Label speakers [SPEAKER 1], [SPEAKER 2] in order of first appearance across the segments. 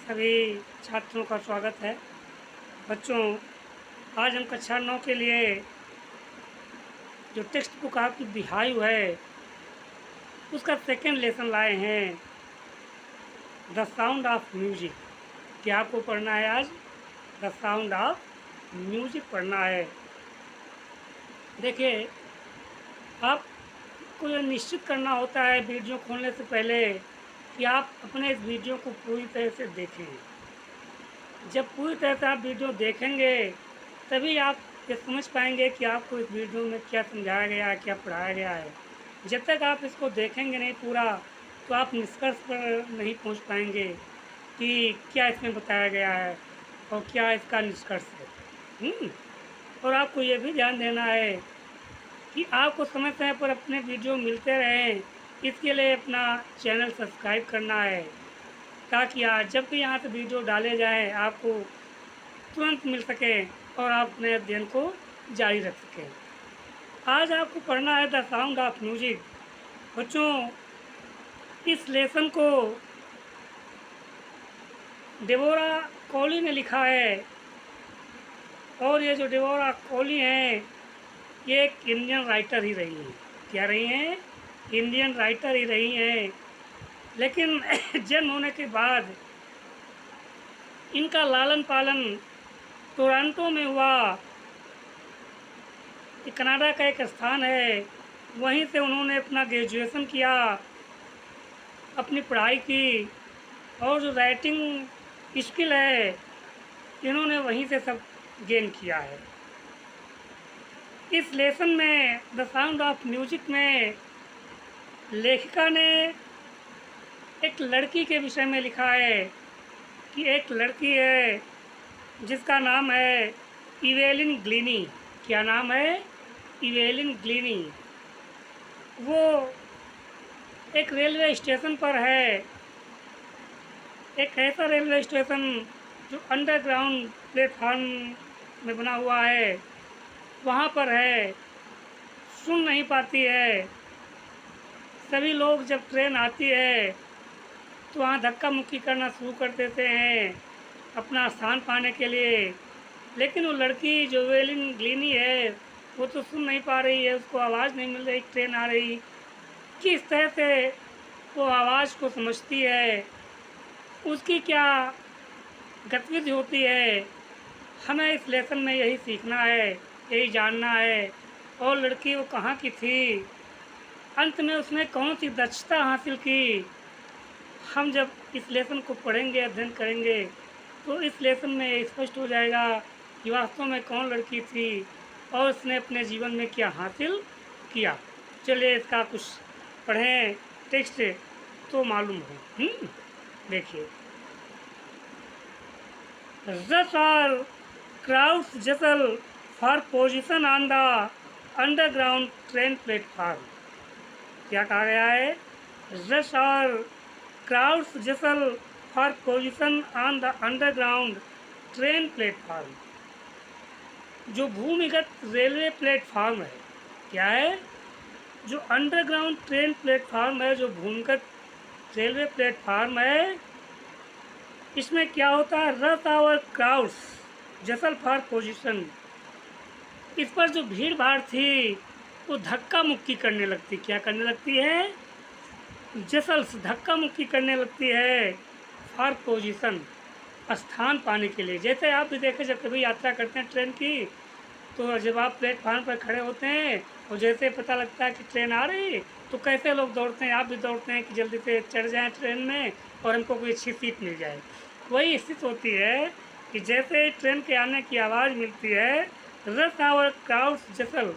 [SPEAKER 1] सभी छात्रों का स्वागत है। बच्चों, आज हम कक्षा 9 के लिए जो टेक्स्ट बुक आपकी बिहायु है उसका सेकेंड लेसन लाए हैं, द साउंड ऑफ म्यूजिक। क्या आपको पढ़ना है आज? द साउंड ऑफ म्यूजिक पढ़ना है। देखिए, आपको यह निश्चित करना होता है वीडियो खोलने से पहले कि आप अपने इस वीडियो को पूरी तरह से देखें। जब पूरी तरह से आप वीडियो देखेंगे तभी आप ये समझ पाएंगे कि आपको इस वीडियो में क्या समझाया गया है, क्या पढ़ाया गया है। जब तक आप इसको देखेंगे नहीं पूरा, तो आप निष्कर्ष पर नहीं पहुंच पाएंगे कि क्या इसमें बताया गया है और क्या इसका निष्कर्ष है। और आपको ये भी ध्यान देना है कि आपको समय समय पर अपने वीडियो मिलते रहें, इसके लिए अपना चैनल सब्सक्राइब करना है, ताकि आज जब भी यहाँ से वीडियो डाले जाएं आपको तुरंत मिल सके और आप अपने अध्ययन को जारी रख सकें। आज आपको पढ़ना है द साउंड ऑफ म्यूजिक। बच्चों, इस लेसन को डेबोरा कॉली ने लिखा है, और ये जो डेबोरा कॉली हैं ये एक इंडियन राइटर ही रही हैं। क्या रही हैं? इंडियन राइटर ही रही हैं। लेकिन जन्म होने के बाद इनका लालन पालन टोरंटो में हुआ। कनाडा का एक स्थान है, वहीं से उन्होंने अपना ग्रेजुएशन किया, अपनी पढ़ाई की, और जो राइटिंग स्किल है इन्होंने वहीं से सब गेन किया है। इस लेसन में द साउंड ऑफ म्यूजिक में लेखिका ने एक लड़की के विषय में लिखा है कि एक लड़की है जिसका नाम है इवेलिन ग्लीनी। क्या नाम है? इवेलिन ग्लीनी। वो एक रेलवे स्टेशन पर है, एक ऐसा रेलवे स्टेशन जो अंडरग्राउंड प्लेटफार्म में बना हुआ है, वहाँ पर है। सुन नहीं पाती है। सभी लोग जब ट्रेन आती है तो वहाँ धक्का मुक्की करना शुरू कर देते हैं अपना स्थान पाने के लिए। लेकिन वो लड़की जो इवेलिन ग्लीनी है वो तो सुन नहीं पा रही है, उसको आवाज़ नहीं मिल रही, ट्रेन आ रही। किस तरह से वो आवाज़ को समझती है, उसकी क्या गतिविधि होती है, हमें इस लेसन में यही सीखना है, यही जानना है। और लड़की वो कहाँ की थी, अंत में उसने कौन सी दक्षता हासिल की, हम जब इस लेसन को पढ़ेंगे, अध्ययन करेंगे, तो इस लेसन में स्पष्ट हो जाएगा कि वास्तव में कौन लड़की थी और उसने अपने जीवन में क्या हासिल किया। चलिए इसका कुछ पढ़ें टेक्स्ट तो मालूम हो। देखिए, rush hour crowds jostle for position on the underground train platform. क्या कहा गया है? Rush hour crowds jostle for position on the underground train platform. जो भूमिगत रेलवे प्लेटफार्म है, क्या है? जो अंडरग्राउंड ट्रेन प्लेटफार्म है, जो भूमिगत रेलवे प्लेटफार्म है, इसमें क्या होता है? Rush hour crowds jostle for position. इस पर जो भीड़ भाड़ थी वो धक्का मुक्की करने लगती। क्या करने लगती है? जसल धक्का मुक्की करने लगती है फॉर पोजीशन, स्थान पाने के लिए। जैसे आप भी देखें, जब कभी यात्रा करते हैं ट्रेन की, तो जब आप प्लेटफार्म पर खड़े होते हैं और जैसे पता लगता है कि ट्रेन आ रही, तो कैसे लोग दौड़ते हैं, आप भी दौड़ते हैं कि जल्दी से चढ़ जाएं ट्रेन में और हमको कोई अच्छी सीट मिल जाए। वही स्थिति होती है कि जैसे ट्रेन के आने की आवाज़ मिलती है, रश आवर क्राउड्स जसल,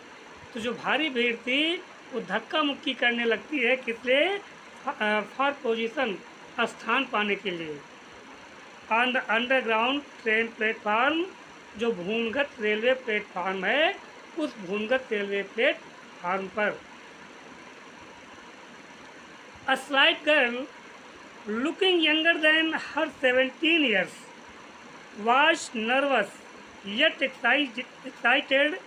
[SPEAKER 1] तो जो भारी भीड़ थी वो धक्का मुक्की करने लगती है, किसलिए? फॉर पोजीशन, स्थान पाने के लिए। On the underground train platform, जो भूमिगत रेलवे प्लेटफार्म है, उस भूमिगत रेलवे प्लेटफार्म पर। A slight girl looking younger than her 17 years was nervous yet excited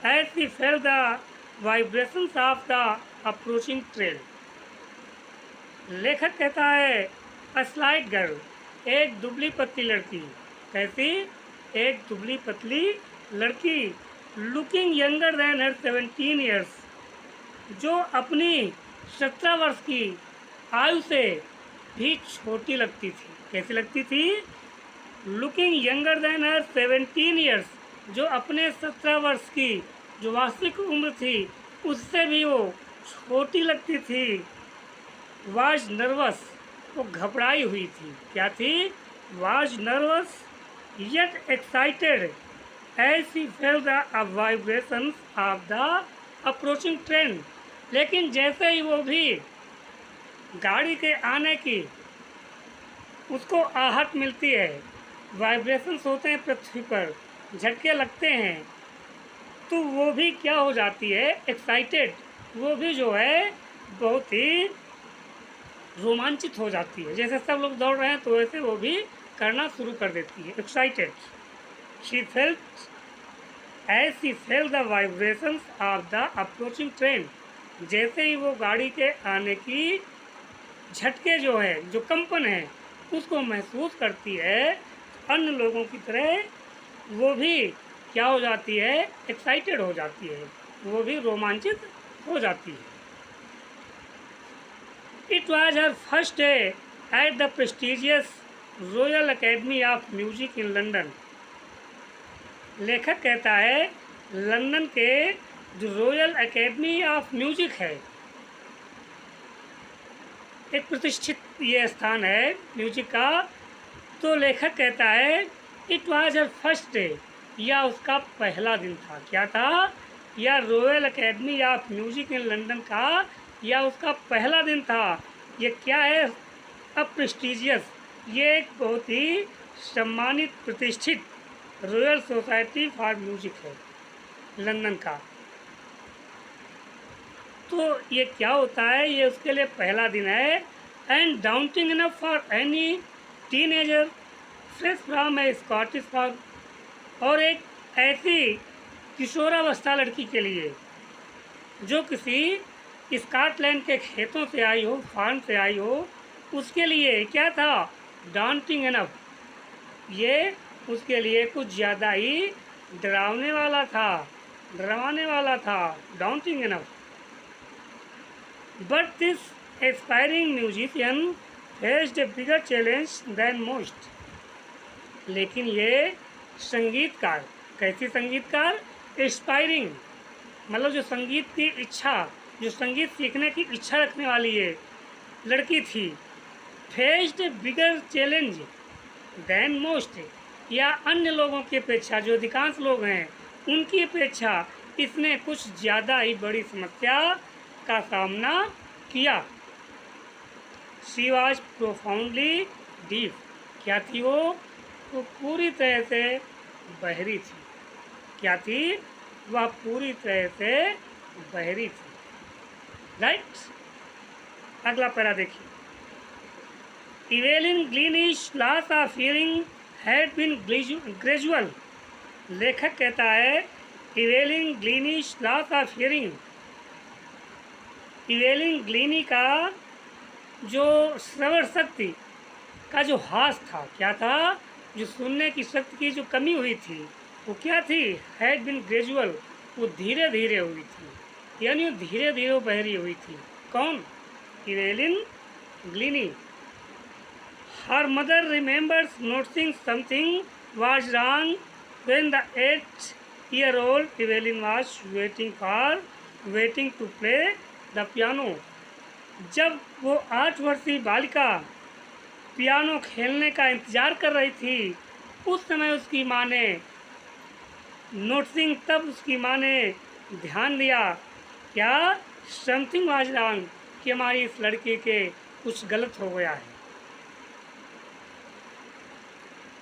[SPEAKER 1] as she felt the vibrations of the approaching train। लेखक कहता है, अ स्लाइट गर्ल, एक दुबली पतली लड़की, कैसी? एक दुबली पतली लड़की, लुकिंग यंगर देन हर 17 ईयर्स, जो अपनी 17 वर्ष की आयु से भी छोटी लगती थी। कैसी लगती थी? लुकिंग यंगर देन हर 17 ईयर्स, जो अपने 17 वर्ष की जो वास्तविक उम्र थी उससे भी वो छोटी लगती थी। वाज नर्वस, वो घबराई हुई थी। क्या थी? Was nervous yet excited as she felt the vibrations of the approaching train. लेकिन जैसे ही वो भी गाड़ी के आने की उसको आहट मिलती है, वाइब्रेशंस होते हैं पृथ्वी पर, झटके लगते हैं, तो वो भी क्या हो जाती है? एक्साइटेड, वो भी जो है बहुत ही रोमांचित हो जाती है। जैसे सब लोग दौड़ रहे हैं तो वैसे वो भी करना शुरू कर देती है। Excited, she felt as she felt the vibrations of the approaching train. जैसे ही वो गाड़ी के आने की झटके जो है, जो कंपन है, उसको महसूस करती है, अन्य लोगों की तरह वो भी क्या हो जाती है? एक्साइटेड हो जाती है, वो भी रोमांचित हो जाती है। It was her first day at the prestigious royal academy of music in London. लेखक कहता है लंदन के जो रॉयल एकेडमी ऑफ म्यूजिक है, एक प्रतिष्ठित ये स्थान है म्यूजिक का, तो लेखक कहता है it was her first day, या उसका पहला दिन था। क्या था? या royal academy of music in London का या उसका पहला दिन था। ये क्या है? अब प्रेस्टिजियस, ये एक बहुत ही सम्मानित प्रतिष्ठित रॉयल सोसाइटी फॉर म्यूजिक है लंदन का। तो ये क्या होता है? ये उसके लिए पहला दिन है। And daunting enough for any teenager fresh from A Scottish fog, और एक ऐसी किशोरावस्था लड़की के लिए जो किसी स्कॉटलैंड के खेतों से आई हो, फार्म से आई हो, उसके लिए क्या था? डाउंटिंग इनफ, ये उसके लिए कुछ ज़्यादा ही डरावने वाला था, डरावने वाला था। Daunting enough. But this aspiring musician faced a bigger challenge than most. लेकिन ये संगीतकार, कैसी संगीतकार? एस्पायरिंग, मतलब जो संगीत की इच्छा, जो संगीत सीखने की इच्छा रखने वाली ये लड़की थी। फेस्ड ए बिगर चैलेंज देन मोस्ट, या अन्य लोगों की अपेक्षा, जो अधिकांश लोग हैं उनकी अपेक्षा इसने कुछ ज़्यादा ही बड़ी समस्या का सामना किया। शी वॉज प्रोफाउंडली डीप, क्या थी वो? वो पूरी तरह से बहरी थी। क्या थी? वह पूरी तरह से बहरी थी। राइट, अगला पैरा देखिए। Evelyn Glennie's loss of hearing had been gradual. लेखक कहता है Evelyn Glennie's loss of hearing, Evelyn Glennie का जो श्रवण शक्ति का जो हास था, क्या था? जो सुनने की शक्ति की जो कमी हुई थी, वो क्या थी? हैड बिन ग्रेजुअल, वो धीरे धीरे हुई थी, यानी वो धीरे धीरे बहरी हुई थी। कौन? Evelyn Glennie. Her mother remembers noticing something was wrong when the 8-year-old Evelyn was waiting to play the piano. जब वो 8 वर्षीय बालिका पियानो खेलने का इंतज़ार कर रही थी, उस समय उसकी माँ ने नोटिसिंग, तब उसकी माँ ने ध्यान दिया, क्या? समथिंग वाज रॉन्ग, कि हमारी इस लड़की के कुछ गलत हो गया है।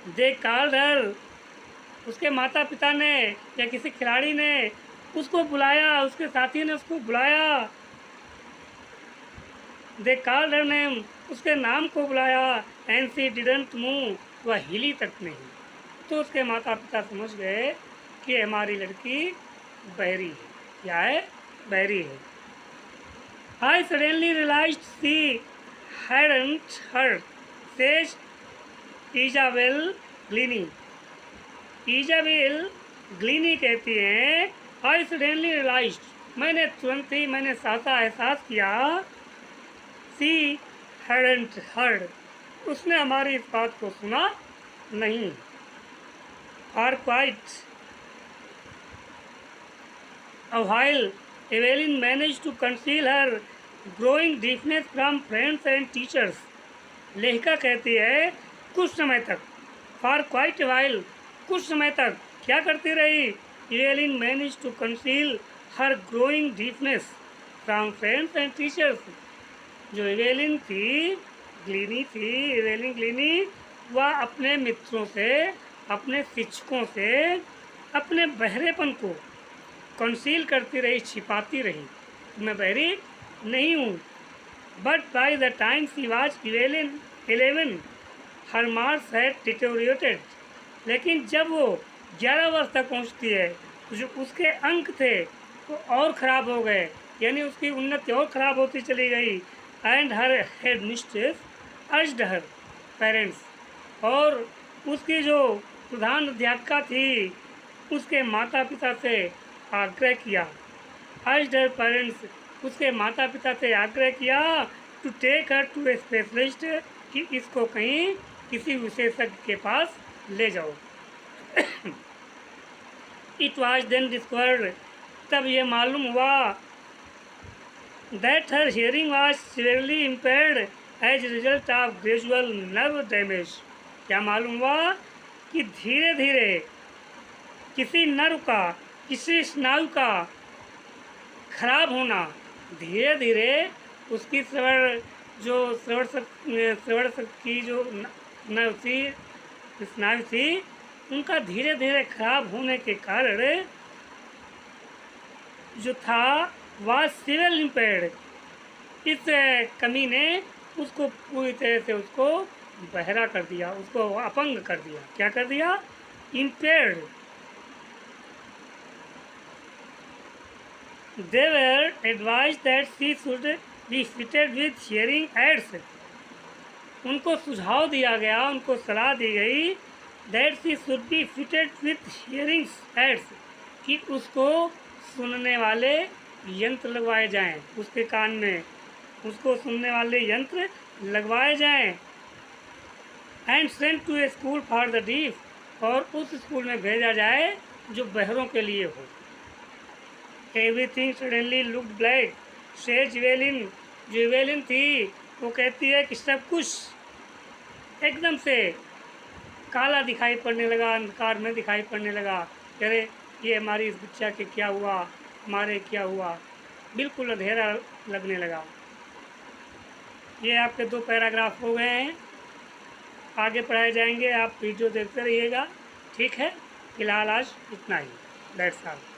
[SPEAKER 1] दे कॉल्ड हर, उसके माता पिता ने या किसी खिलाड़ी ने उसको बुलाया, उसके साथी ने उसको बुलाया। दे कॉल्ड हर नेम, उसके नाम को बुलाया। एंड शी डिडंट मूव, वह हिली तक नहीं। तो उसके माता पिता समझ गए कि हमारी लड़की बहरी है। क्या है? बहरी है। I suddenly realized she hadn't heard, says Isabel Glennie. Isabel Glennie कहती हैं, आई सडनली रियलाइज्ड, मैंने साथा एहसास किया, सी हैडंट हर्ड, उसने हमारी इस बात को सुना नहीं। Are quite a while, Evelyn managed to conceal her growing deafness from friends and teachers. लेखिका कहती है, कुछ समय तक, for quite a while, कुछ समय तक क्या करती रही? Evelyn managed to conceal her growing deafness from friends and teachers. जो एवेलिन ग्लीनी, वह अपने मित्रों से, अपने शिक्षकों से अपने बहरेपन को कंसील करती रही, छिपाती रही, मैं बहरी नहीं हूँ। But by the time she was 11 her marks had deteriorated, लेकिन जब वो 11 वर्ष तक पहुँचती है तो जो उसके अंक थे वो और ख़राब हो गए, यानी उसकी उन्नति और ख़राब होती चली गई। And her head mistress urged her parents, और उसकी जो प्रधान अध्यापिका थी उसके माता पिता से आग्रह किया। अर्ज्ड हर पेरेंट्स, उसके माता पिता से आग्रह किया to take her to a specialist, कि इसको कहीं किसी विशेषज्ञ के पास ले जाओ। इट वाज देन डिस्कवर्ड, तब ये मालूम हुआ, that her hearing was severely impaired as a result of gradual nerve damage। क्या मालूम हुआ कि धीरे धीरे किसी नर्व का, किसी स्नायु का खराब होना, धीरे धीरे उसकी श्रवण की जो नर्व थी, स्नायु थी, उनका धीरे धीरे खराब होने के कारण जो था वह सिविल इम्पेयर्ड, इस कमी ने उसको पूरी तरह से उसको बहरा कर दिया, उसको अपंग कर दिया। क्या कर दिया? Impaired. They were advise that she should be fitted with hearing aids, उनको सुझाव दिया गया, उनको सलाह दी गई that she should be fitted with hearing aids, कि उसको सुनने वाले यंत्र लगवाए जाएं, उसके कान में उसको सुनने वाले यंत्र लगवाए जाएं। And sent to a school for the deaf, और उस स्कूल में भेजा जाए जो बहरों के लिए हो। Everything suddenly look black, says Evelyn, जो इवेलिन थी वो कहती है कि सब कुछ एकदम से काला दिखाई पड़ने लगा, अंधकार में दिखाई पड़ने लगा। अरे ये हमारी इस बच्चा के क्या हुआ, हमारे क्या हुआ, बिल्कुल अंधेरा लगने लगा। ये आपके 2 पैराग्राफ हो गए हैं, आगे पढ़ाए जाएंगे, आप वीडियो देखते रहिएगा, ठीक है। फिलहाल आज इतना ही, दैट्स ऑल।